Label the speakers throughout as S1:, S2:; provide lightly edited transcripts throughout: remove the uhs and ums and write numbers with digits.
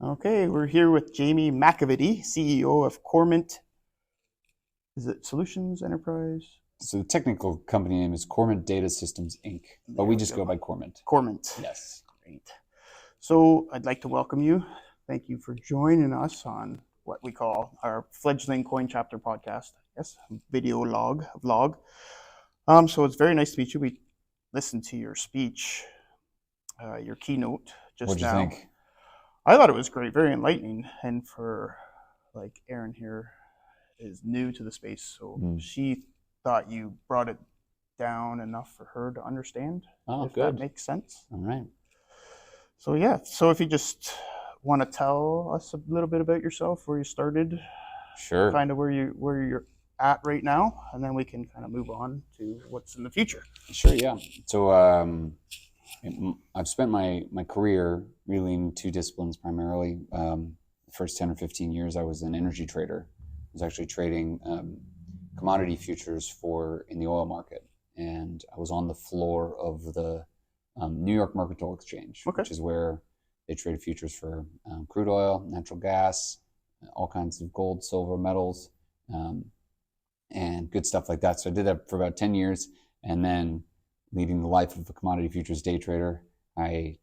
S1: Okay, we're here with Jamie McAvity, CEO of Cormint. Is it Solutions Enterprise?
S2: So the technical company name is Cormint Data Systems, Inc., but we just go by Cormint.
S1: Cormint.
S2: Yes.
S1: Great. So I'd like to welcome you. Thank you for joining us on what we call our fledgling Coin Chapter podcast. Yes, video vlog. So it's very nice to meet you. We listened to your speech, your keynote just
S2: What'd you
S1: now.
S2: think?
S1: I thought it was great, very enlightening. And for like Erin here is new to the space, so she thought you brought it down enough for her to understand.
S2: Oh,
S1: if
S2: good.
S1: That makes sense.
S2: All right.
S1: So yeah, so if you just want to tell us a little bit about yourself, where you started,
S2: Sure.
S1: kind of where you're at right now, and then we can kind of move on to what's in the future.
S2: Sure, yeah. So I've spent my career really in two disciplines primarily. The first 10 or 15 years, I was an energy trader. I was actually trading commodity futures in the oil market. And I was on the floor of the New York Mercantile Exchange,
S1: Okay.
S2: which is where they trade futures for crude oil, natural gas, all kinds of gold, silver, metals, and good stuff like that. So I did that for about 10 years. And then leading the life of a commodity futures day trader, I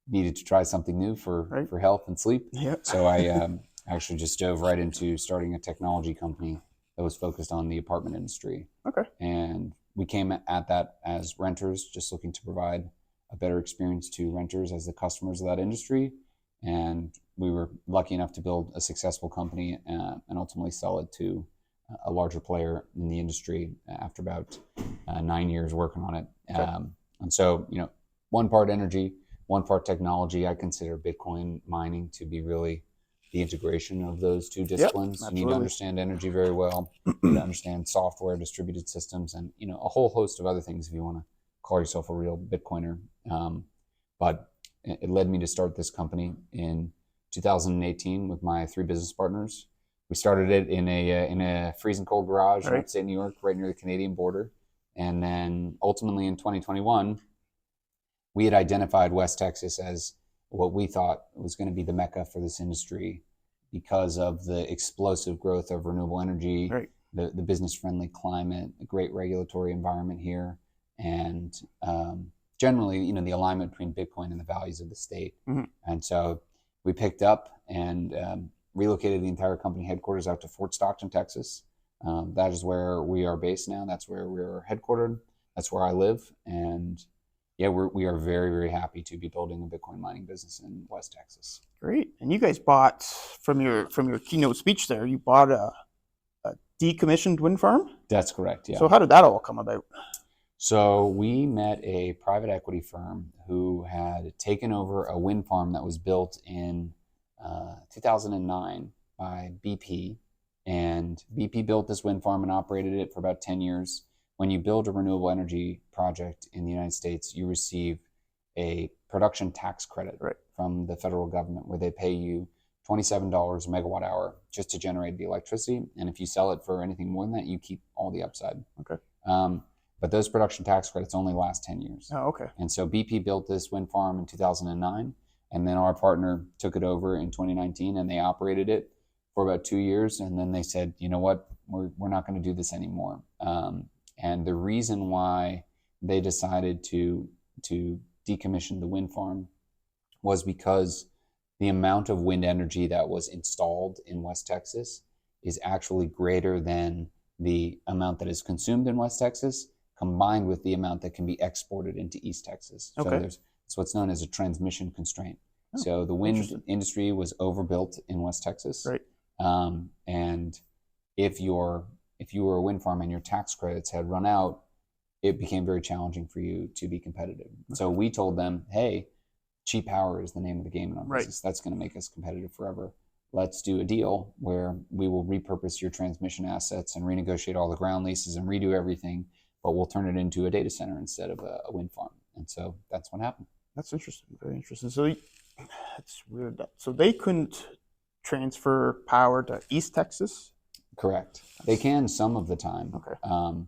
S2: needed to try something new for health and sleep.
S1: Yep.
S2: So I actually just dove right into starting a technology company that was focused on the apartment industry.
S1: Okay.
S2: And we came at that as renters, just looking to provide a better experience to renters as the customers of that industry. And we were lucky enough to build a successful company and ultimately sell it to a larger player in the industry after about 9 years working on it.
S1: Okay.
S2: And so, one part energy, one part technology. I consider Bitcoin mining to be really the integration of those two disciplines.
S1: Yep,
S2: you need to understand energy very well. You need to understand software, distributed systems, and a whole host of other things if you want to call yourself a real Bitcoiner. But it led me to start this company in 2018 with my three business partners. We started it in a freezing cold garage in upstate New York, right near the Canadian border. And then ultimately in 2021, we had identified West Texas as what we thought was going to be the mecca for this industry because of the explosive growth of renewable energy, the business-friendly climate, the great regulatory environment here, and generally, the alignment between Bitcoin and the values of the state. Mm-hmm. And so we picked up and relocated the entire company headquarters out to Fort Stockton, Texas. That is where we are based now. That's where we're headquartered. That's where I live. And yeah, we are very, very happy to be building a Bitcoin mining business in West Texas.
S1: Great. And you guys bought, from your keynote speech there, you bought a decommissioned wind farm?
S2: That's correct, yeah.
S1: So how did that all come about?
S2: So we met a private equity firm who had taken over a wind farm that was built in 2009 by BP. And BP built this wind farm and operated it for about 10 years. When you build a renewable energy project in the United States, you receive a production tax credit from the federal government where they pay you $27 a megawatt hour just to generate the electricity. And if you sell it for anything more than that, you keep all the upside.
S1: Okay.
S2: But those production tax credits only last 10 years.
S1: Oh, okay.
S2: And so BP built this wind farm in 2009. And then our partner took it over in 2019 and they operated it for about 2 years. And then they said, you know what, we're not going to do this anymore. And the reason why they decided to decommission the wind farm was because the amount of wind energy that was installed in West Texas is actually greater than the amount that is consumed in West Texas, combined with the amount that can be exported into East Texas. Okay. So there's what's known as a transmission constraint. Oh, so the wind industry was overbuilt in West Texas.
S1: Right.
S2: And if you were a wind farm and your tax credits had run out, it became very challenging for you to be competitive. Okay. So we told them, hey, cheap power is the name of the game in our business. That's going to make us competitive forever. Let's do a deal where we will repurpose your transmission assets and renegotiate all the ground leases and redo everything, but we'll turn it into a data center instead of a wind farm. And so that's what happened.
S1: That's interesting. Very interesting. So it's weird. So they couldn't transfer power to East Texas?
S2: Correct. They can some of the time.
S1: Okay.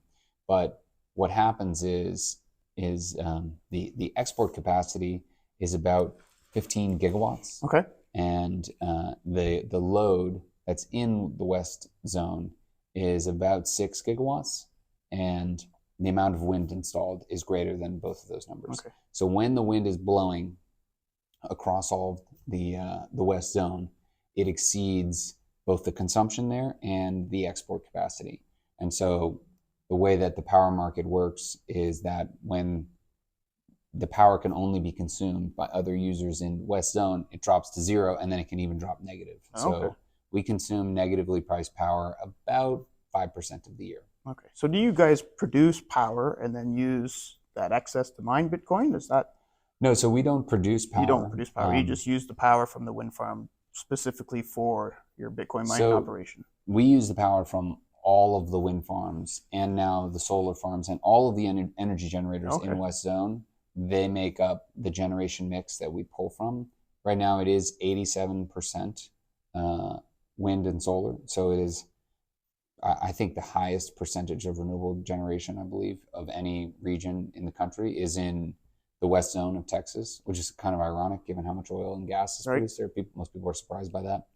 S2: But what happens is the export capacity is about 15 gigawatts.
S1: Okay.
S2: and the load that's in the west zone is about 6 gigawatts, and the amount of wind installed is greater than both of those numbers.
S1: Okay.
S2: So when the wind is blowing across all the west zone, it exceeds both the consumption there and the export capacity. And so the way that the power market works is that when the power can only be consumed by other users in west zone, it drops to zero, and then it can even drop negative.
S1: Okay.
S2: So we consume negatively priced power about 5% of the year.
S1: Okay. So do you guys produce power and then use that excess to mine Bitcoin? Is that
S2: No, so we don't produce power.
S1: You don't produce power. You just use the power from the wind farm specifically for your Bitcoin mining operation.
S2: We use the power from all of the wind farms and now the solar farms and all of the energy generators in West Zone. They make up the generation mix that we pull from. Right now it is 87% wind and solar. So it is, I think, the highest percentage of renewable generation, I believe, of any region in the country is in the West Zone of Texas, which is kind of ironic given how much oil and gas is produced there. Most people are surprised by that.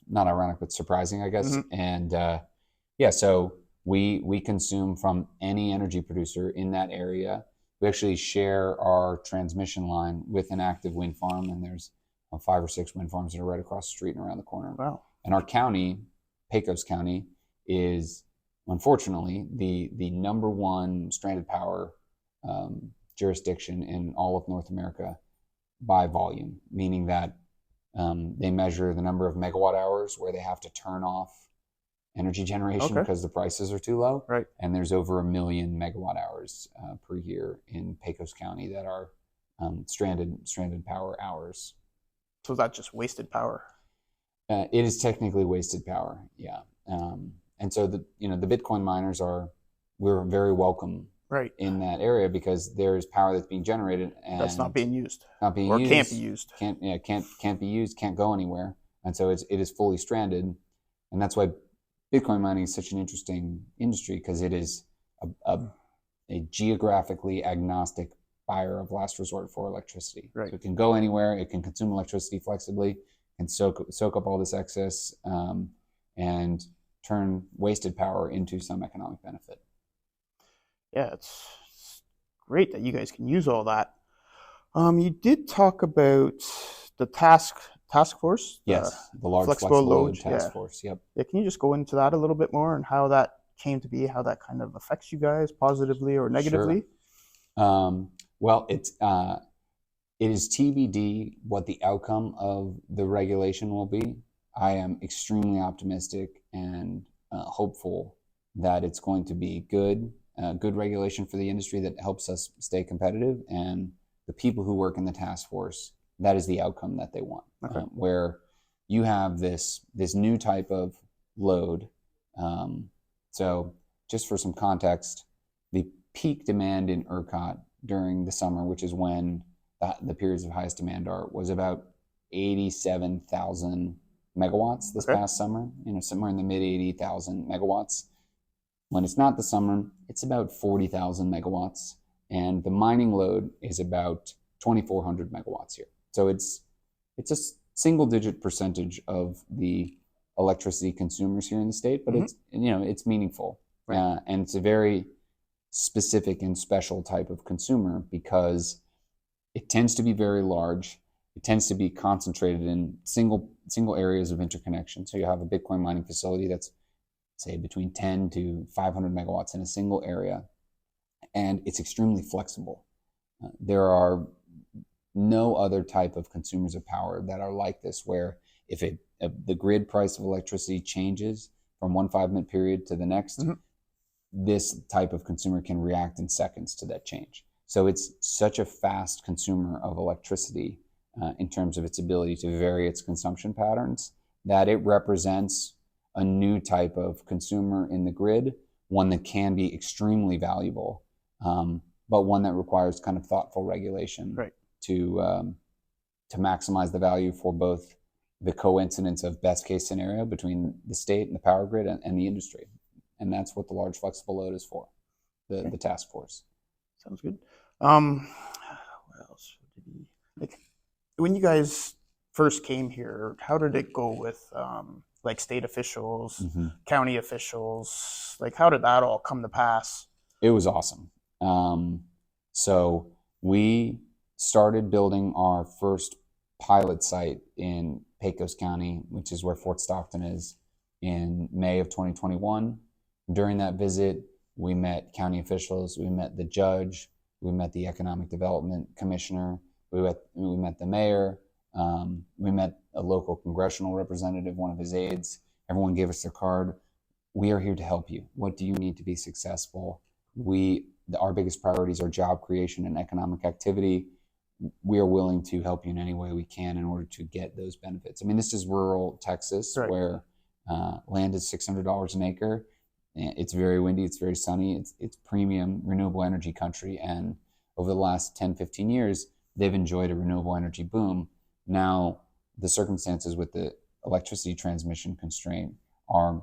S2: Not ironic, but surprising, I guess. Mm-hmm. And so we consume from any energy producer in that area. We actually share our transmission line with an active wind farm, and there's 5 or 6 wind farms that are right across the street and around the corner.
S1: Wow.
S2: And our county, Pecos County, is unfortunately the number one stranded power jurisdiction in all of North America by volume, meaning that they measure the number of megawatt hours where they have to turn off energy generation because the prices are too low.
S1: Right.
S2: And there's over 1 million megawatt hours per year in Pecos County that are stranded power hours.
S1: So that's just wasted power.
S2: It is technically wasted power, yeah. And so the Bitcoin miners we're very welcome in that area because there's power that's being generated and
S1: that's not being used.
S2: Can't be used. Can't be used, can't go anywhere. And so it is fully stranded. And that's why Bitcoin mining is such an interesting industry, because it is a geographically agnostic buyer of last resort for electricity.
S1: Right.
S2: So it can go anywhere, it can consume electricity flexibly, and soak up all this excess and turn wasted power into some economic benefit.
S1: Yeah, it's great that you guys can use all that. You did talk about the task force.
S2: Yes, the large flexible load task force. Yep.
S1: Yeah, can you just go into that a little bit more and how that came to be, how that kind of affects you guys positively or negatively?
S2: Sure. Well, it is TBD what the outcome of the regulation will be. I am extremely optimistic and hopeful that it's going to be good regulation for the industry that helps us stay competitive, and the people who work in the task force, that is the outcome that they want. Where you have this new type of load. So just for some context, the peak demand in ERCOT during the summer, which is when the periods of highest demand was about 87,000 megawatts this past summer, somewhere in the mid 80,000 megawatts. When it's not the summer, it's about 40,000 megawatts, and the mining load is about 2,400 megawatts here. So it's a single-digit percentage of the electricity consumers here in the state, but it's meaningful, and it's a very specific and special type of consumer because it tends to be very large. It tends to be concentrated in single areas of interconnection. So you have a Bitcoin mining facility that's, say, between 10 to 500 megawatts in a single area, and it's extremely flexible. There are no other type of consumers of power that are like this, where if the grid price of electricity changes from one 5-minute period to the next, this type of consumer can react in seconds to that change. So it's such a fast consumer of electricity in terms of its ability to vary its consumption patterns that it represents a new type of consumer in the grid, one that can be extremely valuable, but one that requires kind of thoughtful regulation to maximize the value for both the coincidence of best case scenario between the state and the power grid and the industry. And that's what the large flexible load is for, the task force.
S1: Sounds good. What else? When you guys first came here, how did it go with like state officials, county officials? Like, how did that all come to pass?
S2: It was awesome. So we started building our first pilot site in Pecos County, which is where Fort Stockton is, in May of 2021. During that visit, we met county officials, we met the judge, we met the economic development commissioner, we met the mayor, we met a local congressional representative, one of his aides. Everyone gave us their card. We are here to help you. What do you need to be successful? Our biggest priorities are job creation and economic activity. We are willing to help you in any way we can in order to get those benefits. I mean, this is rural Texas, right, where land is $600 an acre. It's very windy, it's very sunny, it's premium renewable energy country. And over the last 10, 15 years, they've enjoyed a renewable energy boom. Now, the circumstances with the electricity transmission constraint are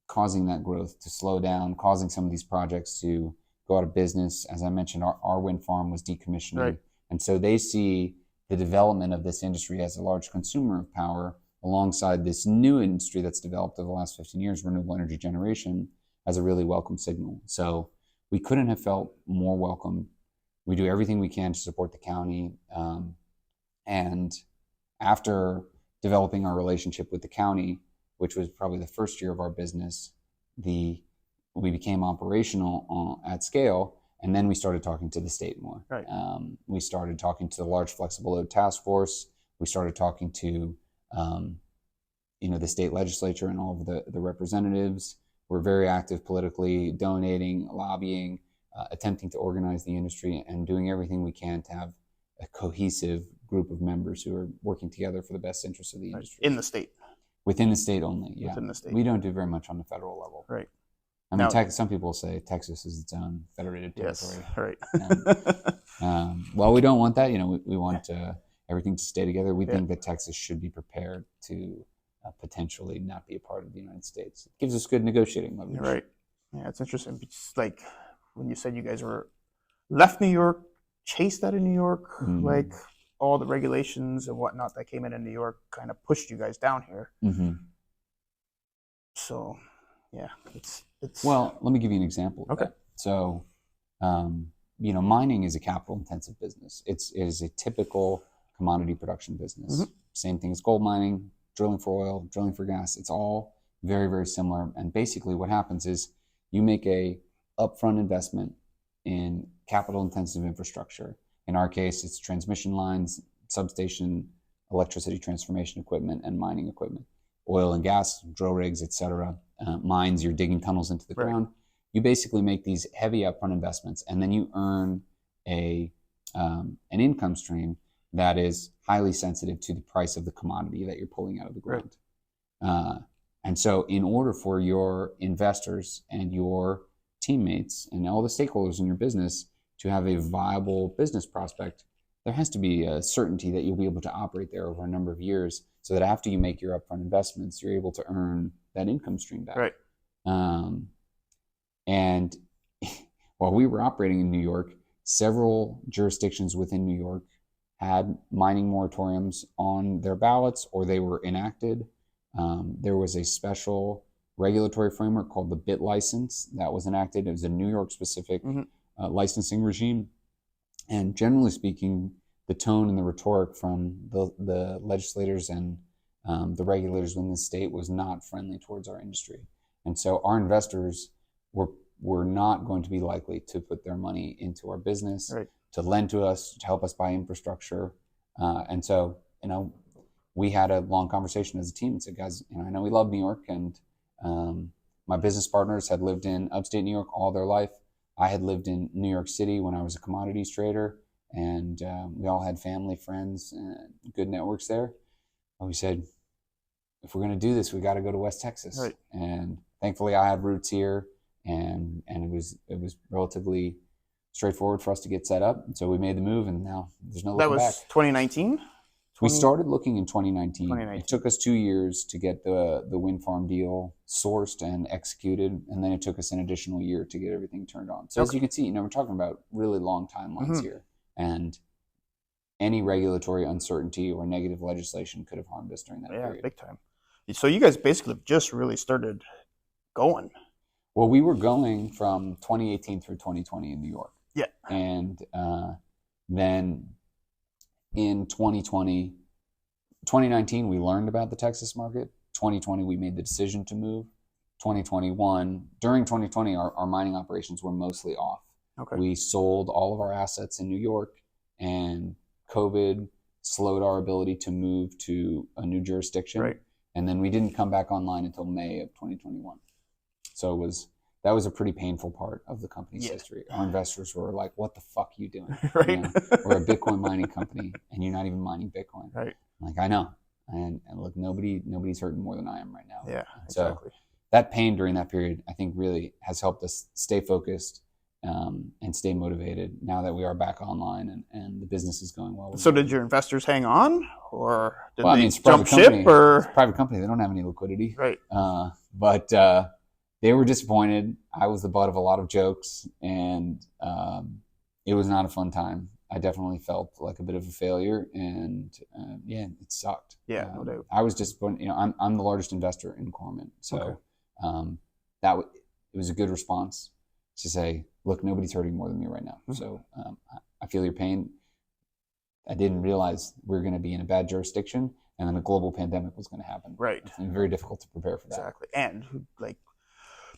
S2: causing that growth to slow down, causing some of these projects to go out of business. As I mentioned, our wind farm was decommissioning. Right. And so they see the development of this industry as a large consumer of power alongside this new industry that's developed over the last 15 years, renewable energy generation, as a really welcome signal. So we couldn't have felt more welcome. We do everything we can to support the county. And after developing our relationship with the county, which was probably the first year of our business, we became operational at scale, and then we started talking to the state more. Right. We started talking to the Large Flexible Load Task Force. We started talking to the state legislature and all of the representatives. We're very active politically, donating, lobbying, attempting to organize the industry, and doing everything we can to have a cohesive group of members who are working together for the best interests of the industry.
S1: In the state.
S2: Within the state only, yeah.
S1: Within the state.
S2: We don't do very much on the federal level.
S1: Right.
S2: I mean, some people say Texas is its own federated territory.
S1: Yes, right.
S2: Well, we don't want that. We want everything to stay together. We think that Texas should be prepared to potentially not be a part of the United States. It gives us good negotiating leverage.
S1: Right. Yeah, it's interesting. It's like when you said you guys were left New York, chased out of New York, like all the regulations and whatnot that came in New York kind of pushed you guys down here. So, yeah, it's.
S2: Well, let me give you an example.
S1: Okay.
S2: So, mining is a capital-intensive business. It is a typical commodity production business. Same thing as gold mining, drilling for oil, drilling for gas. It's all very, very similar. And basically, what happens is you make a upfront investment in capital-intensive infrastructure. In our case, it's transmission lines, substation, electricity transformation equipment, and mining equipment. Oil and gas, drill rigs, etc. Mines, you're digging tunnels into the ground. You basically make these heavy upfront investments, and then you earn an income stream that is highly sensitive to the price of the commodity that you're pulling out of the ground. And so in order for your investors and your teammates and all the stakeholders in your business to have a viable business prospect, there has to be a certainty that you'll be able to operate there over a number of years so that after you make your upfront investments, you're able to earn that income stream back.
S1: Right.
S2: And while we were operating in New York, several jurisdictions within New York had mining moratoriums on their ballots or they were enacted. There was a special regulatory framework called the BIT license that was enacted. It was a New York specific licensing regime. And generally speaking, the tone and the rhetoric from the legislators and the regulators within the state was not friendly towards our industry. And so our investors were not going to be likely to put their money into our business, to lend to us, to help us buy infrastructure. And so, we had a long conversation as a team and said, guys, I know we love New York, and my business partners had lived in upstate New York all their life. I had lived in New York City when I was a commodities trader, and we all had family, friends, and good networks there. And we said, if we're going to do this, we got to go to West Texas. Right. And thankfully, I had roots here, and it was relatively straightforward for us to get set up. And so we made the move, and now there's no looking back. That was
S1: 2019?
S2: We started looking in 2019. It took us 2 years to get the wind farm deal sourced and executed, and then it took us an additional year to get everything turned on. So as you can see, we're talking about really long timelines here. And any regulatory uncertainty or negative legislation could have harmed us during that period.
S1: Big time. So you guys basically just really started going.
S2: Well, we were going from 2018 through 2020 in New York.
S1: Yeah.
S2: And then in 2019, we learned about the Texas market. 2020, we made the decision to move. 2021, during 2020, our mining operations were mostly off.
S1: Okay.
S2: We sold all of our assets in New York, and COVID slowed our ability to move to a new jurisdiction.
S1: Right.
S2: And then we didn't come back online until May of 2021. So that was a pretty painful part of the company's history. Our investors were like, "What the fuck are you doing?
S1: Right.
S2: You know, we're a Bitcoin mining company, and you're not even mining Bitcoin."
S1: Right.
S2: I'm like, I know, and look, nobody's hurting more than I am right now.
S1: Yeah,
S2: exactly. So that pain during that period, I think, really has helped us stay focused and stay motivated now that we are back online and the business is going well.
S1: So did your investors hang on, or did
S2: well,
S1: they
S2: it's
S1: jump ship? Or
S2: it's a private company, they don't have any liquidity.
S1: Right.
S2: But they were disappointed. I was the butt of a lot of jokes, and it was not a fun time. I definitely felt like a bit of a failure, and it sucked.
S1: Yeah, no doubt.
S2: I was disappointed. You know, I'm the largest investor in Cormint, so it was a good response to say, look, nobody's hurting more than me right now. Mm-hmm. So I feel your pain. I didn't realize we were going to be in a bad jurisdiction, and then a global pandemic was going to happen.
S1: Right.
S2: It's very difficult to prepare for that.
S1: Exactly. And like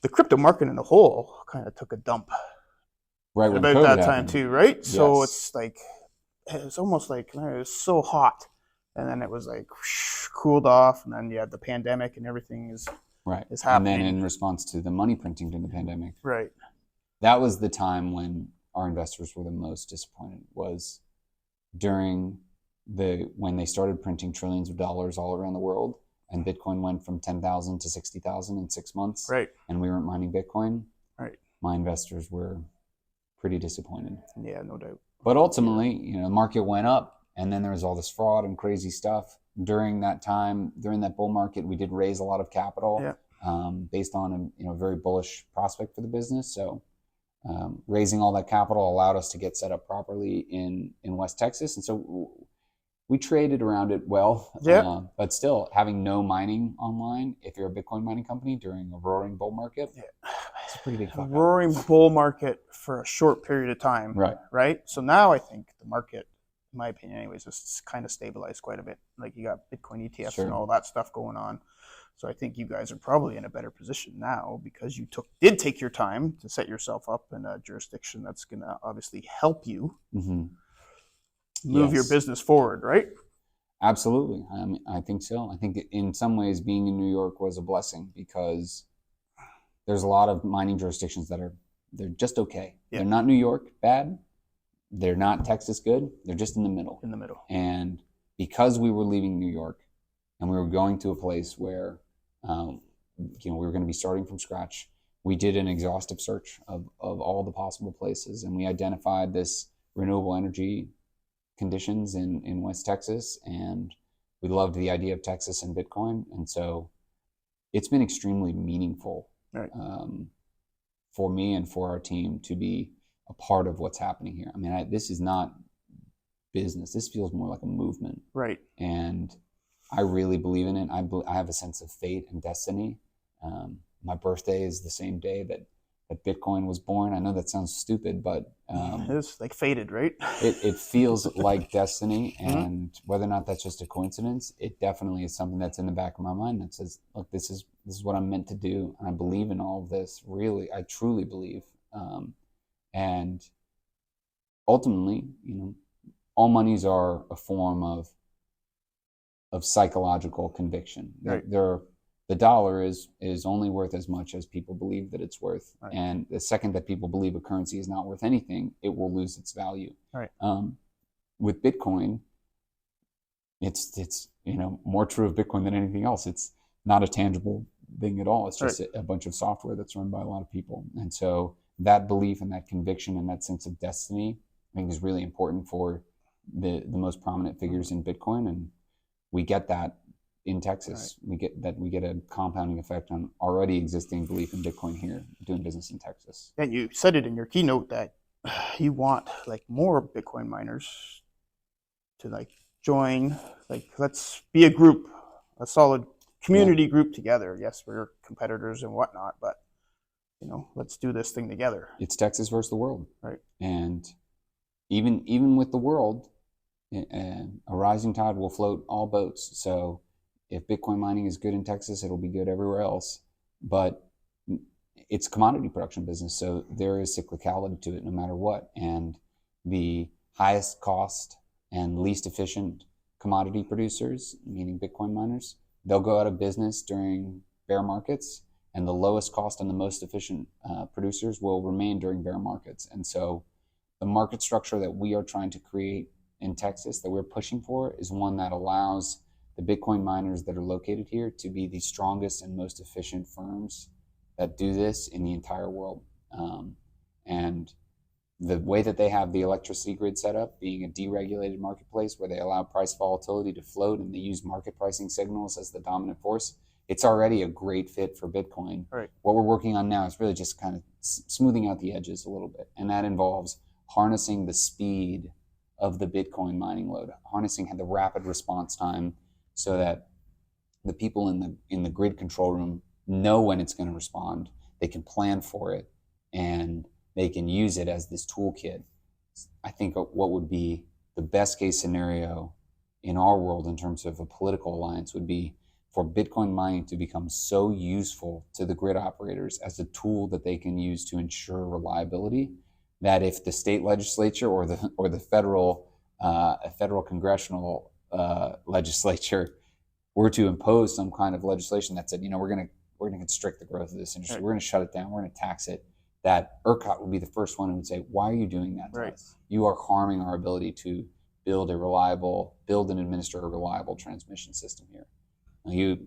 S1: the crypto market in the whole kind of took a dump.
S2: Right. When
S1: about
S2: COVID
S1: that
S2: happened.
S1: time too, right?
S2: Yes.
S1: So it's like, it's almost like it was so hot, and then it was like cooled off, and then you had the pandemic, and everything is happening.
S2: And then in response to the money printing during the pandemic,
S1: right,
S2: that was the time when our investors were the most disappointed. Was during when they started printing trillions of dollars all around the world, and Bitcoin went from 10,000 to 60,000 in 6 months,
S1: right,
S2: and we weren't mining Bitcoin,
S1: right.
S2: My investors were pretty disappointed.
S1: Yeah, no doubt.
S2: But ultimately, the market went up, and then there was all this fraud and crazy stuff. During that time, during that bull market, we did raise a lot of capital based on a very bullish prospect for the business. So raising all that capital allowed us to get set up properly in West Texas. And so we traded around it well. But still, having no mining online, if you're a Bitcoin mining company during a roaring bull market, it's a pretty big fuck up.
S1: Roaring bull market for a short period of time. Right. So now I think the market, in my opinion anyways, is kind of stabilized quite a bit. Like you got Bitcoin ETFs and all that stuff going on. So I think you guys are probably in a better position now because you did take your time to set yourself up in a jurisdiction that's going to obviously help you move your business forward, right?
S2: Absolutely. I think so. I think in some ways being in New York was a blessing because there's a lot of mining jurisdictions they're just okay. Yeah. They're not New York bad. They're not Texas good. They're just in the middle.
S1: In the middle.
S2: And because we were leaving New York and we were going to a place where we were going to be starting from scratch, we did an exhaustive search of all the possible places, and we identified this renewable energy conditions in West Texas, and we loved the idea of Texas and Bitcoin, and so it's been extremely meaningful for me and for our team to be a part of what's happening here. I mean, this is not business. This feels more like a movement.
S1: Right.
S2: And I really believe in it. I have a sense of fate and destiny. My birthday is the same day that Bitcoin was born. I know that sounds stupid, but
S1: it's like fated, right?
S2: It feels like destiny, and whether or not that's just a coincidence, it definitely is something that's in the back of my mind that says, look, this is what I'm meant to do, and I believe in all of this. Really, I truly believe. And ultimately, all monies are a form of psychological conviction.
S1: Right.
S2: The dollar is only worth as much as people believe that it's worth.
S1: Right.
S2: And the second that people believe a currency is not worth anything, it will lose its value.
S1: Right.
S2: With Bitcoin, it's more true of Bitcoin than anything else. It's not a tangible thing at all. It's just a bunch of software that's run by a lot of people. And so that belief and that conviction and that sense of destiny, I think, is really important for the most prominent figures in Bitcoin. And we get that in Texas. Right. We get a compounding effect on already existing belief in Bitcoin here, doing business in Texas.
S1: And you said it in your keynote that you want like more Bitcoin miners to like join, like let's be a group, a solid community group together. Yes, we're competitors and whatnot, but let's do this thing together.
S2: It's Texas versus the world,
S1: right?
S2: And even with the world, a rising tide will float all boats. So if Bitcoin mining is good in Texas, it'll be good everywhere else. But it's a commodity production business, so there is cyclicality to it no matter what. And the highest cost and least efficient commodity producers, meaning Bitcoin miners, they'll go out of business during bear markets, and the lowest cost and the most efficient producers will remain during bear markets. And so the market structure that we are trying to create in Texas, that we're pushing for, is one that allows the Bitcoin miners that are located here to be the strongest and most efficient firms that do this in the entire world. And the way that they have the electricity grid set up, being a deregulated marketplace where they allow price volatility to float and they use market pricing signals as the dominant force, it's already a great fit for Bitcoin.
S1: Right.
S2: What we're working on now is really just kind of smoothing out the edges a little bit. And that involves harnessing the speed of the Bitcoin mining load, harnessing the rapid response time so that the people in the grid control room know when it's going to respond. They can plan for it, and they can use it as this toolkit. I think what would be the best case scenario in our world in terms of a political alliance would be for Bitcoin mining to become so useful to the grid operators as a tool that they can use to ensure reliability, that if the state legislature or the federal congressional legislature were to impose some kind of legislation that said, we're going to constrict the growth of this industry, we're going to shut it down, we're going to tax it, that ERCOT would be the first one who would say, why are you doing that to us? You are harming our ability to build and administer a reliable transmission system here. An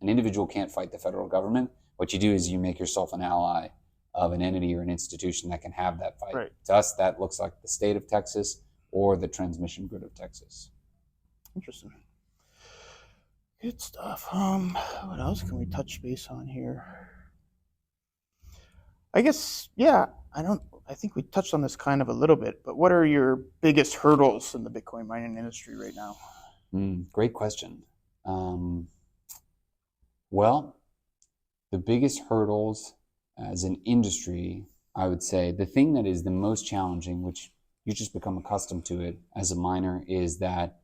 S2: individual can't fight the federal government. What you do is you make yourself an ally of an entity or an institution that can have that fight.
S1: Right.
S2: To us, that looks like the state of Texas or the transmission grid of Texas.
S1: Interesting. Good stuff. What else can we touch base on here? I guess, yeah, I think we touched on this kind of a little bit, but what are your biggest hurdles in the Bitcoin mining industry right now?
S2: Great question. Well, the biggest hurdles as an industry, I would say the thing that is the most challenging, which you just become accustomed to it as a miner, is that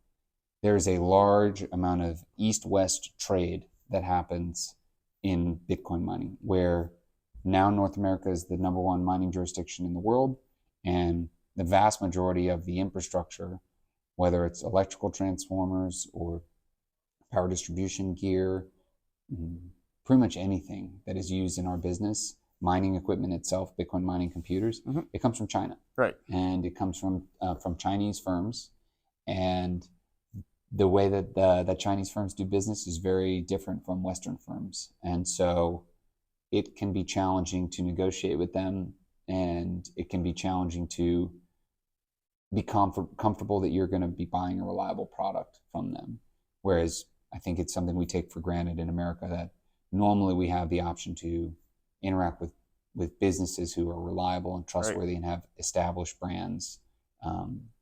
S2: there's a large amount of east-west trade that happens in Bitcoin mining, where now North America is the number one mining jurisdiction in the world, and the vast majority of the infrastructure, whether it's electrical transformers or power distribution gear, pretty much anything that is used in our business, mining equipment itself, Bitcoin mining computers, it comes from China.
S1: Right.
S2: And it comes from Chinese firms. And the way that Chinese firms do business is very different from Western firms. And so it can be challenging to negotiate with them, and it can be challenging to be comfortable that you're going to be buying a reliable product from them. Whereas I think it's something we take for granted in America, that normally we have the option to interact with businesses who are reliable and trustworthy and have established brands.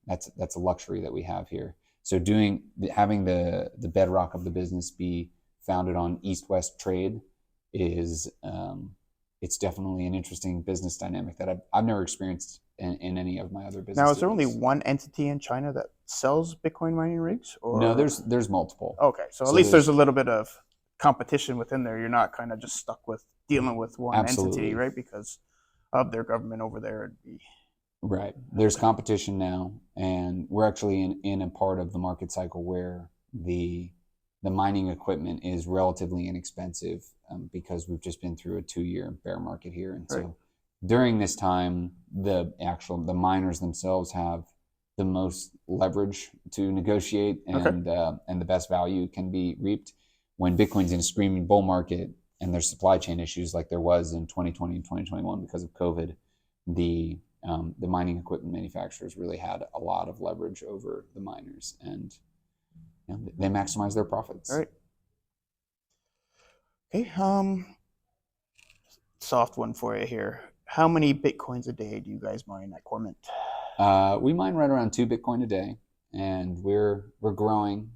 S2: That's a luxury that we have here. So having the bedrock of the business be founded on East-West trade is it's definitely an interesting business dynamic that I've never experienced in any of my other businesses.
S1: Now, is there only one entity in China that sells Bitcoin mining rigs? Or?
S2: No, there's multiple.
S1: Okay, so at least there's a little bit of competition within there. You're not kind of just stuck with dealing with one entity, right? Because of their government over there.
S2: Right. There's competition now, and we're actually in a part of the market cycle where the mining equipment is relatively inexpensive because we've just been through a 2-year bear market here. And so during this time, the miners themselves have the most leverage to negotiate, and the best value can be reaped. When Bitcoin's in a screaming bull market and there's supply chain issues like there was in 2020 and 2021 because of COVID, the mining equipment manufacturers really had a lot of leverage over the miners, and they maximize their profits.
S1: All right. Okay. Soft one for you here. How many Bitcoins a day do you guys mine at Cormint?
S2: We mine right around 2 Bitcoin a day. and we're growing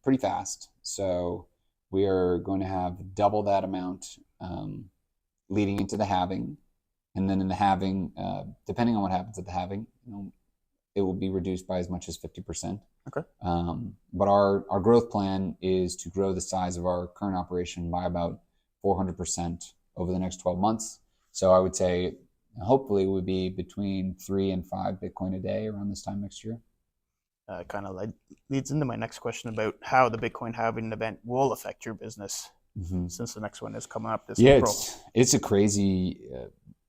S2: pretty fast. So we are going to have double that amount leading into the halving, and then in the halving, depending on what happens at the halving, it will be reduced by as much as 50%.
S1: Okay.
S2: But our growth plan is to grow the size of our current operation by about 400% over the next 12 months. So I would say hopefully it would be between 3 and 5 Bitcoin a day around this time next year.
S1: Kind of leads into my next question about how the Bitcoin halving event will affect your business, since the next one is coming up this April.
S2: It's a crazy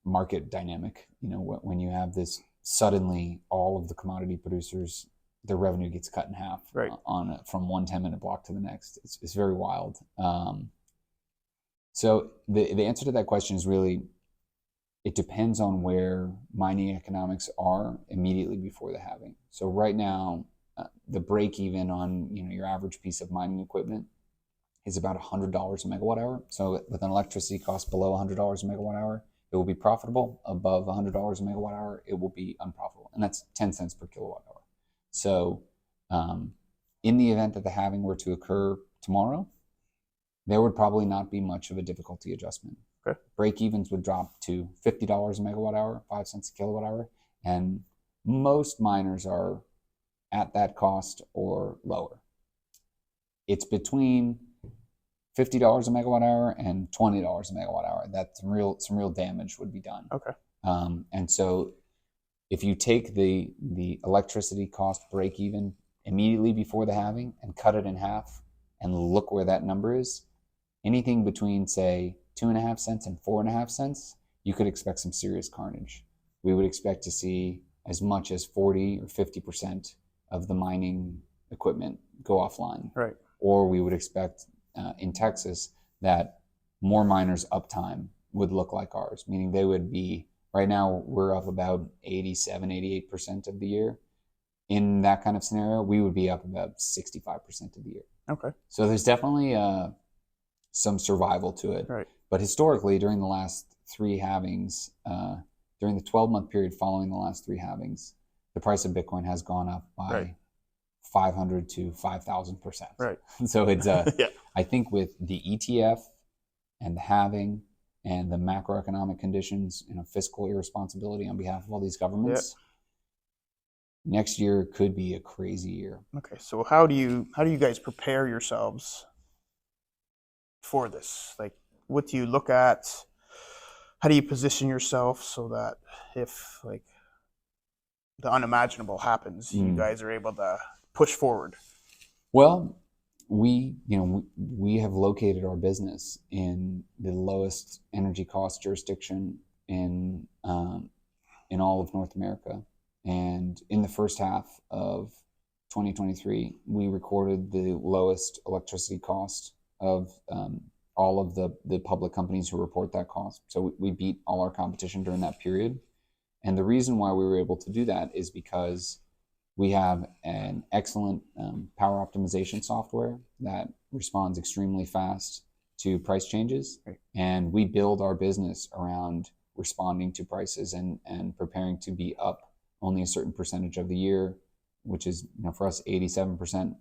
S2: market dynamic. When you have this, suddenly all of the commodity producers, their revenue gets cut in half,
S1: right,
S2: from one 10-minute block to the next. It's very wild. So the answer to that question is really, it depends on where mining economics are immediately before the halving. So right now, the break even on your average piece of mining equipment is about $100 a megawatt hour. So with an electricity cost below $100 a megawatt hour, it will be profitable. Above $100 a megawatt hour, it will be unprofitable, and that's 10 cents per kilowatt hour. So in the event that the halving were to occur tomorrow, there would probably not be much of a difficulty adjustment.
S1: Okay.
S2: Break evens would drop to $50 a megawatt hour, 5 cents a kilowatt hour, and most miners are at that cost or lower. It's between $50 a megawatt hour and $20 a megawatt hour that some real damage would be done.
S1: Okay.
S2: And so if you take the electricity cost break even immediately before the halving and cut it in half and look where that number is, anything between, say, 2.5 cents and 4.5 cents, you could expect some serious carnage. We would expect to see as much as 40 or 50% of the mining equipment go offline.
S1: Right.
S2: Or we would expect in Texas that more miners' uptime would look like ours, meaning they would be, right now we're up about 87, 88% of the year. In that kind of scenario, we would be up about 65% of the year.
S1: Okay.
S2: So there's definitely some survival to it.
S1: Right.
S2: But historically, during the last 3 halvings, during the 12-month period following the last 3 halvings, the price of Bitcoin has gone up by 500 to 5,000%.
S1: Right.
S2: So it's
S1: yeah.
S2: I think with the ETF and the halving and the macroeconomic conditions, fiscal irresponsibility on behalf of all these governments, next year could be a crazy year.
S1: Okay. So how do you guys prepare yourselves for this? Like, what do you look at? How do you position yourself so that if the unimaginable happens, you guys are able to push forward?
S2: Well, we have located our business in the lowest energy cost jurisdiction in all of North America, and in the first half of 2023, we recorded the lowest electricity cost of all of the public companies who report that cost. So we beat all our competition during that period. And the reason why we were able to do that is because we have an excellent power optimization software that responds extremely fast to price changes.
S1: Right.
S2: And we build our business around responding to prices and preparing to be up only a certain percentage of the year, which is, for us, 87%.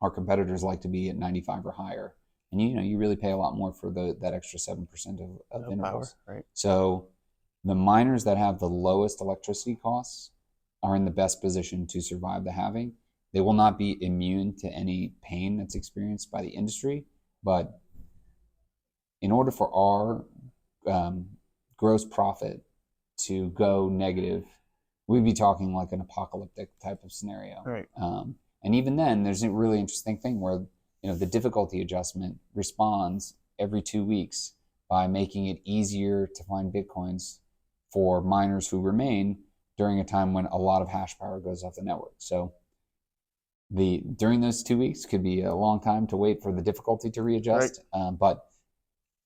S2: Our competitors like to be at 95 or higher. And you really pay a lot more for that extra 7% of intervals.
S1: Power, right.
S2: So the miners that have the lowest electricity costs are in the best position to survive the halving. They will not be immune to any pain that's experienced by the industry, but in order for our gross profit to go negative, we'd be talking like an apocalyptic type of scenario.
S1: Right.
S2: And even then, there's a really interesting thing where the difficulty adjustment responds every 2 weeks by making it easier to find Bitcoins for miners who remain during a time when a lot of hash power goes off the network. So during those 2 weeks could be a long time to wait for the difficulty to readjust. Right. But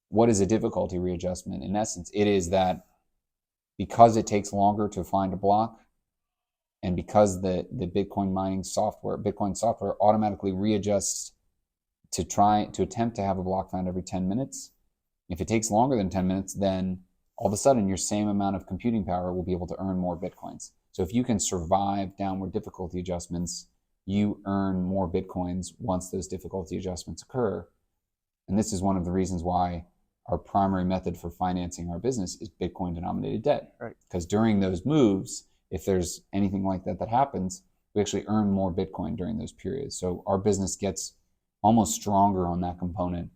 S2: what is a difficulty readjustment? In essence, it is that because it takes longer to find a block, and because the Bitcoin software automatically readjusts to attempt to have a block found every 10 minutes. If it takes longer than 10 minutes, then all of a sudden your same amount of computing power will be able to earn more Bitcoins. So if you can survive downward difficulty adjustments, you earn more Bitcoins once those difficulty adjustments occur. And this is one of the reasons why our primary method for financing our business is Bitcoin denominated debt.
S1: Right.
S2: Because during those moves, if there's anything like that happens, we actually earn more Bitcoin during those periods. So our business gets almost stronger on that component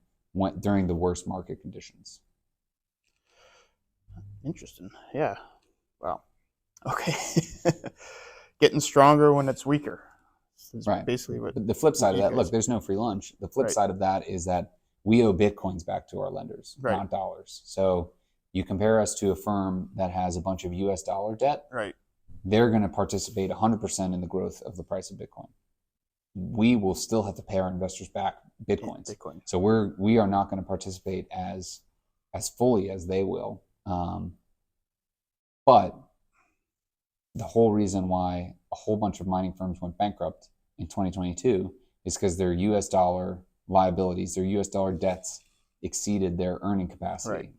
S2: during the worst market conditions.
S1: Interesting. Yeah. Wow. Okay. Getting stronger when it's weaker. Is
S2: right.
S1: Basically what.
S2: But the flip side of that, look, there's no free lunch. The flip side of that is that we owe Bitcoins back to our lenders, not dollars. So you compare us to a firm that has a bunch of US dollar debt.
S1: Right.
S2: They're going to participate 100% in the growth of the price of Bitcoin. We will still have to pay our investors back Bitcoins.
S1: Bitcoin.
S2: So we are not going to participate as fully as they will. But the whole reason why a whole bunch of mining firms went bankrupt in 2022 is because their US dollar liabilities, their US dollar debts exceeded their earning capacity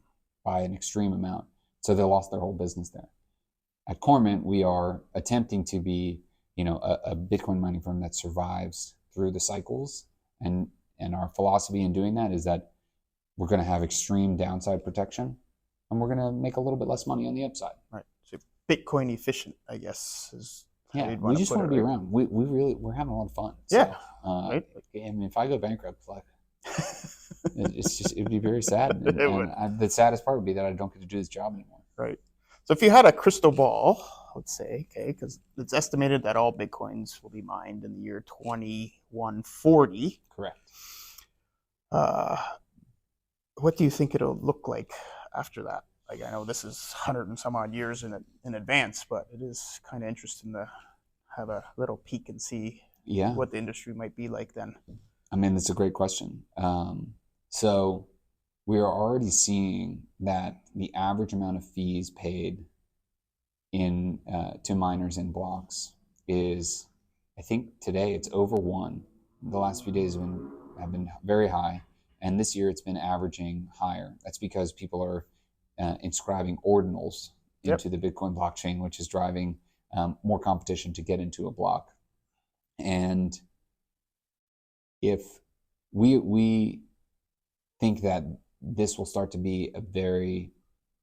S2: by an extreme amount. So they lost their whole business there. At Cormint, we are attempting to be, a Bitcoin mining firm that survives through the cycles. And our philosophy in doing that is that we're going to have extreme downside protection and we're going to make a little bit less money on the upside.
S1: Right. So Bitcoin efficient, I guess, is
S2: how you'd want to put it. We just want to be around. We're having a lot of fun.
S1: Yeah.
S2: So, right. I mean, if I go bankrupt, like, it'd be very sad. And the saddest part would be that I don't get to do this job anymore.
S1: Right. So if you had a crystal ball, let's say, okay, because it's estimated that all Bitcoins will be mined in the year 2140.
S2: Correct.
S1: What do you think it'll look like after that? Like, I know this is 100 and some odd years in advance, but it is kind of interesting to have a little peek and see what the industry might be like then.
S2: I mean, that's a great question. So we are already seeing that the average amount of fees paid to miners in blocks is, I think today it's over 1. The last few days have been very high, and this year it's been averaging higher. That's because people are inscribing ordinals into the Bitcoin blockchain, which is driving more competition to get into a block. And if we think that this will start to be a very,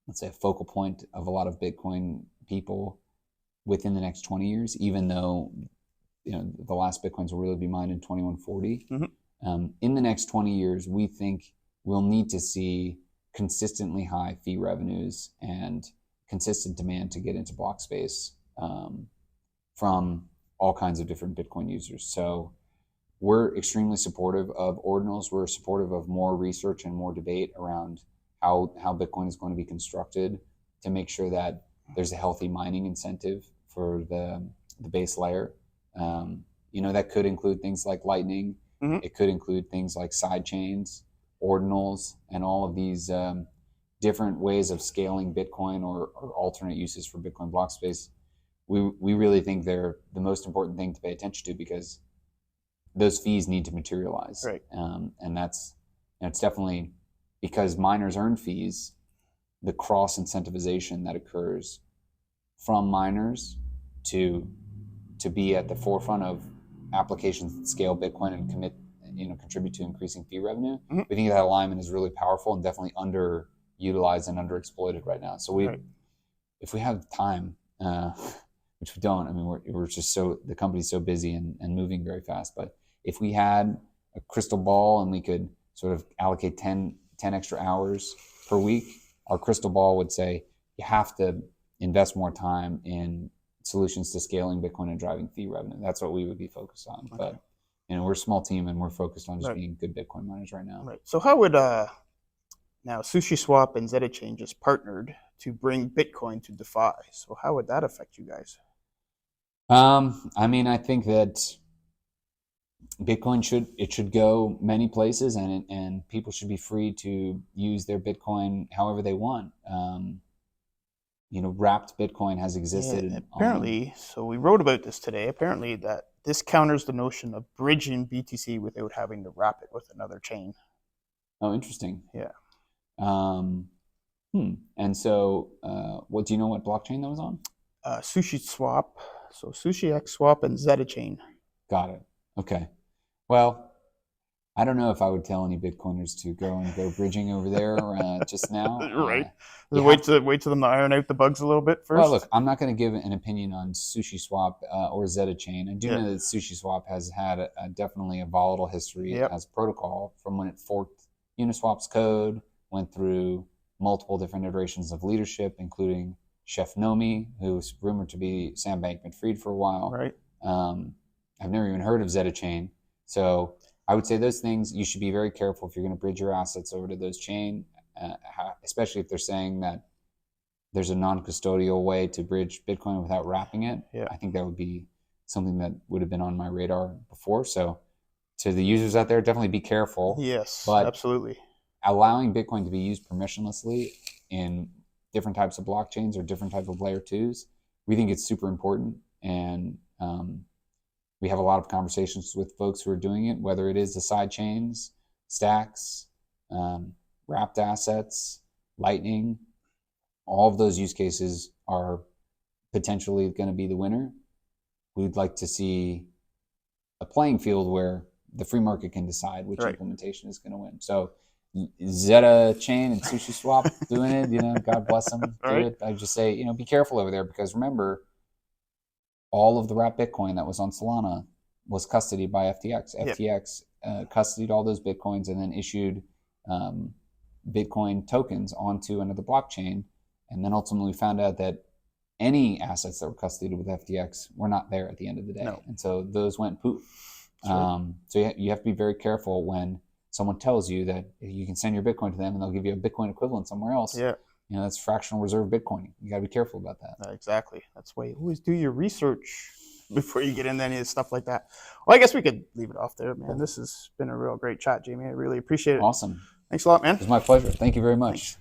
S2: let's say, a focal point of a lot of Bitcoin people within the next 20 years, even though the last Bitcoins will really be mined in 2140. Mm-hmm. In the next 20 years, we think we'll need to see consistently high fee revenues and consistent demand to get into block space from all kinds of different Bitcoin users. So we're extremely supportive of ordinals. We're supportive of more research and more debate around how Bitcoin is going to be constructed to make sure that there's a healthy mining incentive for the base layer. That could include things like Lightning. Mm-hmm. It could include things like side chains, ordinals, and all of these different ways of scaling Bitcoin or alternate uses for Bitcoin block space. We really think they're the most important thing to pay attention to because those fees need to materialize.
S1: Right.
S2: And it's definitely because miners earn fees, the cross incentivization that occurs from miners to be at the forefront of applications that scale Bitcoin and contribute to increasing fee revenue. Mm-hmm. We think that alignment is really powerful and definitely underutilized and underexploited right now. So if we have time, which we don't, I mean, we're just the company's so busy and moving very fast. But if we had a crystal ball and we could sort of allocate 10 extra hours per week, our crystal ball would say you have to invest more time in solutions to scaling Bitcoin and driving fee revenue. That's what we would be focused on. Okay. But we're a small team and we're focused on just being good Bitcoin miners right now.
S1: Right. So how would now SushiSwap and ZetaChain just partnered to bring Bitcoin to DeFi? So how would that affect you guys?
S2: I mean, I think that Bitcoin should go many places, and people should be free to use their Bitcoin however they want. Wrapped Bitcoin has existed.
S1: Yeah, apparently, so we wrote about this today. Apparently, that this counters the notion of bridging BTC without having to wrap it with another chain.
S2: Oh, interesting.
S1: Yeah.
S2: And so, do you know what blockchain that was on?
S1: Sushi Swap, so Sushi X Swap and Zeta Chain.
S2: Got it. Okay. Well, I don't know if I would tell any Bitcoiners to go bridging over there just now.
S1: Right.
S2: You
S1: Wait
S2: have
S1: to them to iron out the bugs a little bit
S2: Well,
S1: first.
S2: look, I'm not going to give an opinion on SushiSwap or Zeta Chain. I do
S1: Yeah.
S2: know that SushiSwap has had definitely a volatile history
S1: Yep.
S2: as a protocol from when it forked Uniswap's code, went through multiple different iterations of leadership, including Chef Nomi, who was rumored to be Sam Bankman-Fried for a while.
S1: Right.
S2: I've never even heard of Zeta Chain. So I would say those things, you should be very careful if you're going to bridge your assets over to those chain, especially if they're saying that there's a non-custodial way to bridge Bitcoin without wrapping it.
S1: Yeah.
S2: I think that would be something that would have been on my radar before. So to the users out there, definitely be careful.
S1: Yes,
S2: But
S1: absolutely.
S2: allowing Bitcoin to be used permissionlessly in different types of blockchains or different type of layer twos, we think it's super important. And we have a lot of conversations with folks who are doing it, whether it is the side chains, stacks, wrapped assets, Lightning. All of those use cases are potentially going to be the winner. We'd like to see a playing field where the free market can decide which implementation is going to win. So Zeta Chain and SushiSwap doing it, God bless them. Do it. I just say, be careful over there, because remember, all of the wrapped Bitcoin that was on Solana was custodied by FTX.
S1: Yep.
S2: FTX custodied all those Bitcoins and then issued Bitcoin tokens onto another blockchain. And then ultimately found out that any assets that were custodied with FTX were not there at the end of the day.
S1: No.
S2: And so those went poof. So you have to be very careful when someone tells you that you can send your Bitcoin to them and they'll give you a Bitcoin equivalent somewhere else.
S1: Yeah.
S2: That's fractional reserve Bitcoin. You got to be careful about that.
S1: Exactly. That's why you always do your research before you get into any stuff like that. Well, I guess we could leave it off there, man. This has been a real great chat, Jamie. I really appreciate it.
S2: Awesome.
S1: Thanks a lot, man.
S2: It was my pleasure. Thank you very much.
S1: Thanks.